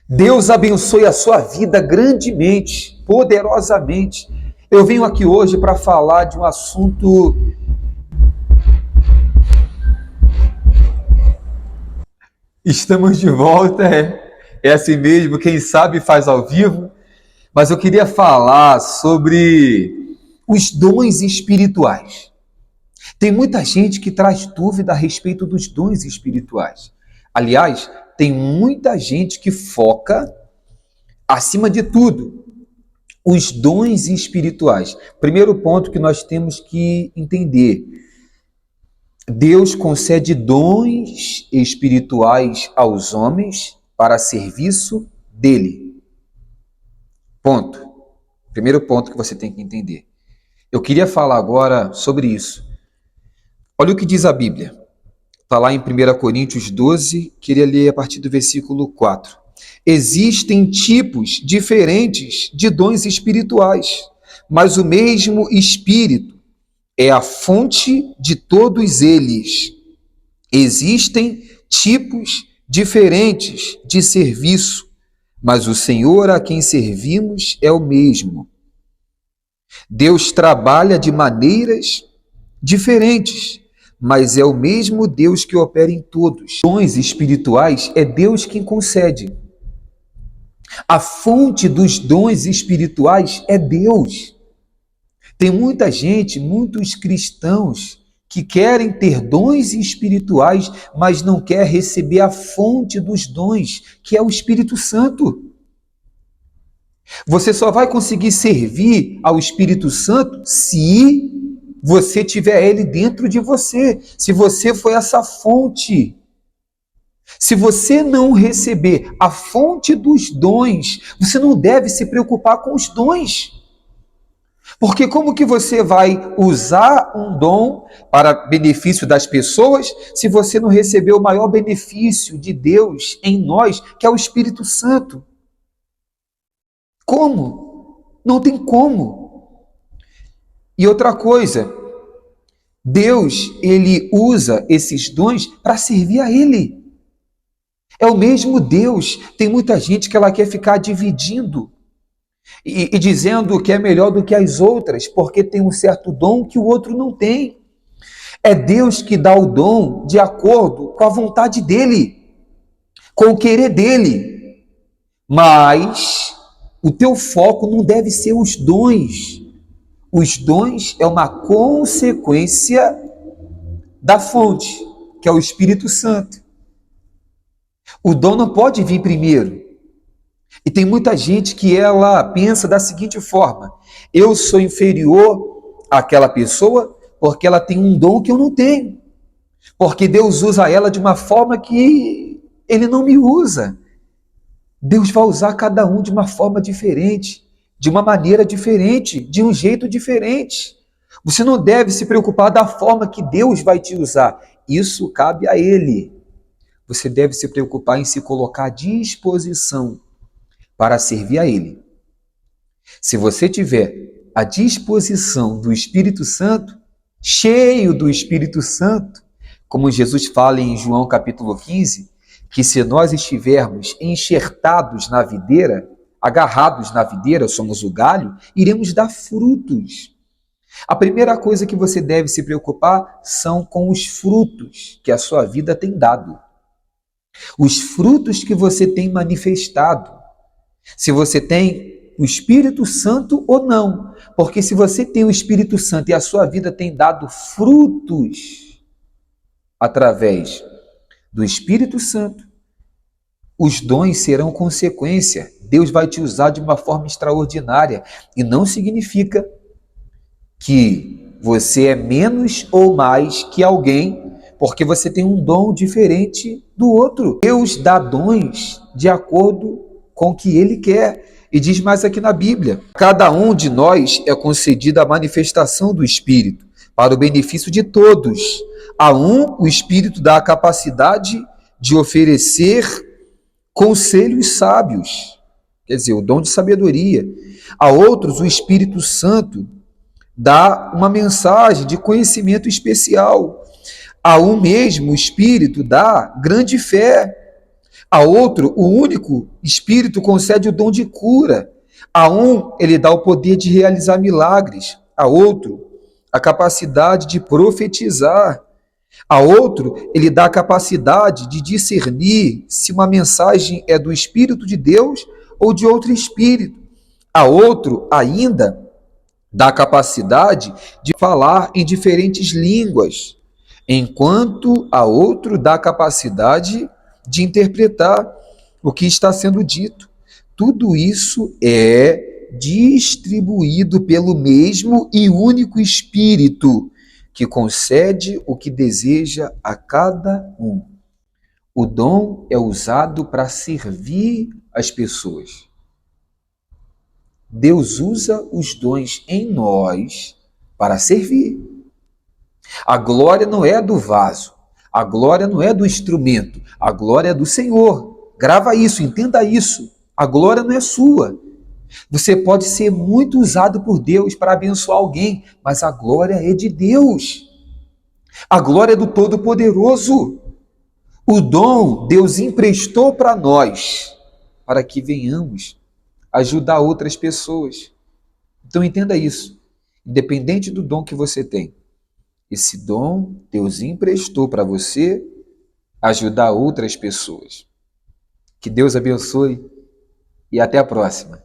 Deus abençoe a sua vida grandemente, poderosamente. Eu venho aqui hoje para falar de um assunto. Estamos de volta, é assim mesmo, quem sabe faz ao vivo, mas eu queria falar sobre os dons espirituais. Tem muita gente que traz dúvida a respeito dos dons espirituais. Aliás, tem muita gente que foca, acima de tudo, os dons espirituais. Primeiro ponto que nós temos que entender: Deus concede dons espirituais aos homens para serviço dele. Ponto. Primeiro ponto que você tem que entender. Eu queria falar agora sobre isso. Olha o que diz a Bíblia. Está lá em 1 Coríntios 12, queria ler a partir do versículo 4. Existem tipos diferentes de dons espirituais, mas o mesmo Espírito é a fonte de todos eles. Existem tipos diferentes de serviço, mas o Senhor a quem servimos é o mesmo. Deus trabalha de maneiras diferentes, mas é o mesmo Deus que opera em todos. Dons espirituais é Deus quem concede. A fonte dos dons espirituais é Deus. Tem muita gente, muitos cristãos, que querem ter dons espirituais, mas não quer receber a fonte dos dons, que é o Espírito Santo. Você só vai conseguir servir ao Espírito Santo se você tiver ele dentro de você, se você for essa fonte. Se você não receber a fonte dos dons, você não deve se preocupar com os dons. Porque como que você vai usar um dom para benefício das pessoas se você não receber o maior benefício de Deus em nós, que é o Espírito Santo? Como? Não tem como. E outra coisa, Deus, ele usa esses dons para servir a ele. É o mesmo Deus. Tem muita gente que ela quer ficar dividindo e dizendo que é melhor do que as outras, porque tem um certo dom que o outro não tem. É Deus que dá o dom de acordo com a vontade dele, com o querer dele. Mas o teu foco não deve ser os dons. Os dons é uma consequência da fonte, que é o Espírito Santo. O dom não pode vir primeiro. E tem muita gente que ela pensa da seguinte forma: eu sou inferior àquela pessoa porque ela tem um dom que eu não tenho. Porque Deus usa ela de uma forma que ele não me usa. Deus vai usar cada um de uma forma diferente, de uma maneira diferente, de um jeito diferente. Você não deve se preocupar da forma que Deus vai te usar. Isso cabe a Ele. Você deve se preocupar em se colocar à disposição para servir a Ele. Se você tiver a disposição do Espírito Santo, cheio do Espírito Santo, como Jesus fala em João capítulo 15, que se nós estivermos enxertados na videira, agarrados na videira, somos o galho, iremos dar frutos. A primeira coisa que você deve se preocupar são com os frutos que a sua vida tem dado. Os frutos que você tem manifestado. Se você tem o Espírito Santo ou não. Porque se você tem o Espírito Santo e a sua vida tem dado frutos através do Espírito Santo, os dons serão consequência. Deus vai te usar de uma forma extraordinária. E não significa que você é menos ou mais que alguém porque você tem um dom diferente do outro. Deus dá dons de acordo com o que Ele quer. E diz mais aqui na Bíblia: cada um de nós é concedida a manifestação do Espírito, para o benefício de todos. A um, o Espírito dá a capacidade de oferecer conselhos sábios, quer dizer, o dom de sabedoria. A outros, o Espírito Santo dá uma mensagem de conhecimento especial. A um mesmo, o Espírito dá grande fé. A outro, o único Espírito concede o dom de cura. A um, ele dá o poder de realizar milagres. A outro, a capacidade de profetizar. A outro, ele dá a capacidade de discernir se uma mensagem é do Espírito de Deus ou de outro espírito. A outro, ainda, dá a capacidade de falar em diferentes línguas, enquanto a outro dá a capacidade de interpretar o que está sendo dito. Tudo isso é distribuído pelo mesmo e único Espírito, que concede o que deseja a cada um. O dom é usado para servir as pessoas. Deus usa os dons em nós para servir. A glória não é do vaso, a glória não é do instrumento, a glória é do Senhor. Grava isso, entenda isso. A glória não é sua. Você pode ser muito usado por Deus para abençoar alguém, mas a glória é de Deus. A glória é do Todo-Poderoso. O dom Deus emprestou para nós, para que venhamos ajudar outras pessoas. Então entenda isso. Independente do dom que você tem, esse dom Deus emprestou para você ajudar outras pessoas. Que Deus abençoe e até a próxima.